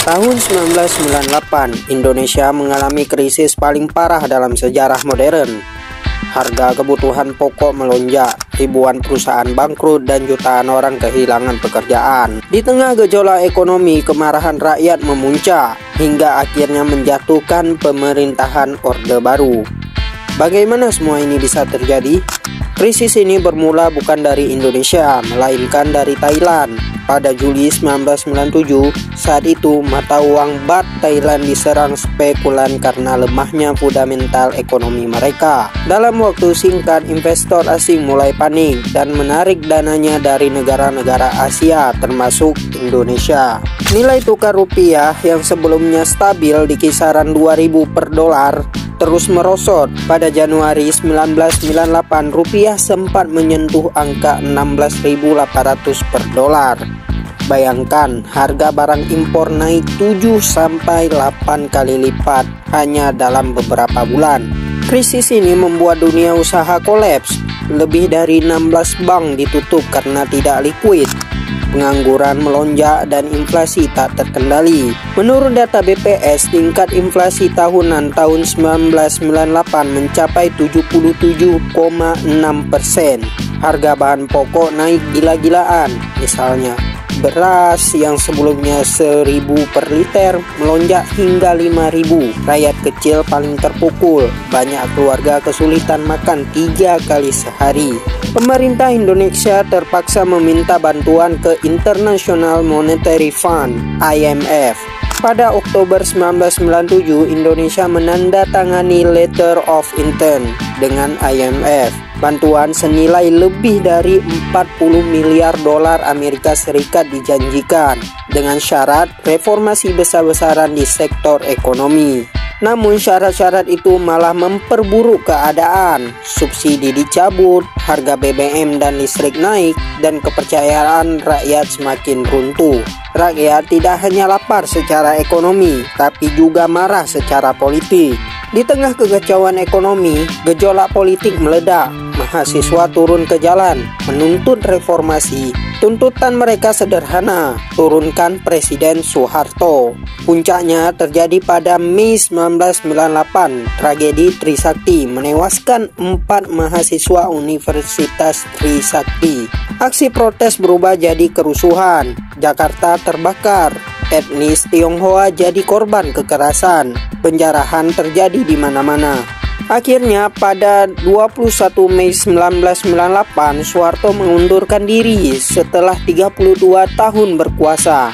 Tahun 1998, Indonesia mengalami krisis paling parah dalam sejarah modern. Harga kebutuhan pokok melonjak, ribuan perusahaan bangkrut dan jutaan orang kehilangan pekerjaan. Di tengah gejolak ekonomi, kemarahan rakyat memuncak hingga akhirnya menjatuhkan pemerintahan Orde Baru. Bagaimana semua ini bisa terjadi? Krisis ini bermula bukan dari Indonesia, melainkan dari Thailand. Pada Juli 1997, saat itu mata uang Baht Thailand diserang spekulan karena lemahnya fundamental ekonomi mereka. Dalam waktu singkat, investor asing mulai panik dan menarik dananya dari negara-negara Asia termasuk Indonesia. Nilai tukar rupiah yang sebelumnya stabil di kisaran 2.000 per dolar terus merosot. Pada Januari 1998, rupiah sempat menyentuh angka 16.800 per dolar. Bayangkan, harga barang impor naik 7-8 kali lipat hanya dalam beberapa bulan. Krisis ini membuat dunia usaha kolaps. Lebih dari 16 bank ditutup karena tidak likuid. Pengangguran melonjak dan inflasi tak terkendali. Menurut data BPS, tingkat inflasi tahunan tahun 1998 mencapai 77,6%. Harga bahan pokok naik gila-gilaan. Misalnya, beras yang sebelumnya 1.000 per liter melonjak hingga 5.000. Rakyat kecil paling terpukul. Banyak keluarga kesulitan makan 3 kali sehari. Pemerintah Indonesia terpaksa meminta bantuan ke International Monetary Fund (IMF). Pada Oktober 1997, Indonesia menandatangani Letter of Intent dengan IMF. Bantuan senilai lebih dari 40 miliar dolar Amerika Serikat dijanjikan dengan syarat reformasi besar-besaran di sektor ekonomi. Namun syarat-syarat itu malah memperburuk keadaan. Subsidi dicabut, harga BBM dan listrik naik, dan kepercayaan rakyat semakin runtuh. Rakyat tidak hanya lapar secara ekonomi, tapi juga marah secara politik. Di tengah kekacauan ekonomi, gejolak politik meledak. Mahasiswa turun ke jalan, menuntut reformasi. Tuntutan mereka sederhana, turunkan Presiden Soeharto. Puncaknya terjadi pada Mei 1998. Tragedi Trisakti menewaskan 4 mahasiswa Universitas Trisakti. Aksi protes berubah jadi kerusuhan. Jakarta terbakar. Etnis Tionghoa jadi korban kekerasan. Penjarahan terjadi di mana-mana. Akhirnya pada 21 Mei 1998, Soeharto mengundurkan diri setelah 32 tahun berkuasa.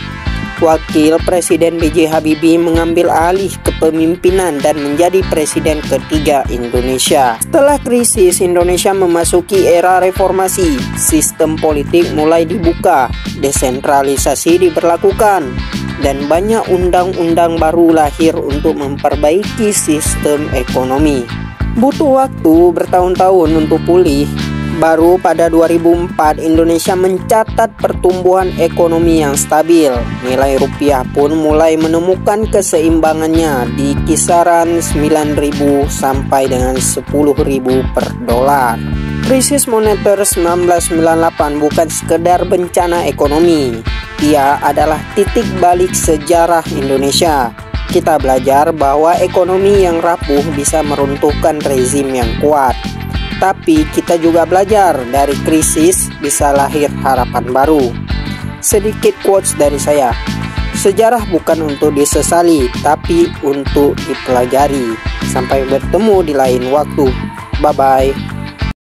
Wakil Presiden B.J. Habibie mengambil alih kepemimpinan dan menjadi presiden ketiga Indonesia. Setelah krisis, Indonesia memasuki era reformasi. Sistem politik mulai dibuka, desentralisasi diberlakukan, dan banyak undang-undang baru lahir untuk memperbaiki sistem ekonomi. Butuh waktu bertahun-tahun untuk pulih. Baru pada 2004 Indonesia mencatat pertumbuhan ekonomi yang stabil. Nilai rupiah pun mulai menemukan keseimbangannya di kisaran 9.000 sampai dengan 10.000 per dolar. Krisis moneter 1998 bukan sekedar bencana ekonomi. Ia adalah titik balik sejarah Indonesia. Kita belajar bahwa ekonomi yang rapuh bisa meruntuhkan rezim yang kuat. Tapi kita juga belajar dari krisis bisa lahir harapan baru. Sedikit quotes dari saya. Sejarah bukan untuk disesali, tapi untuk dipelajari. Sampai bertemu di lain waktu. Bye-bye.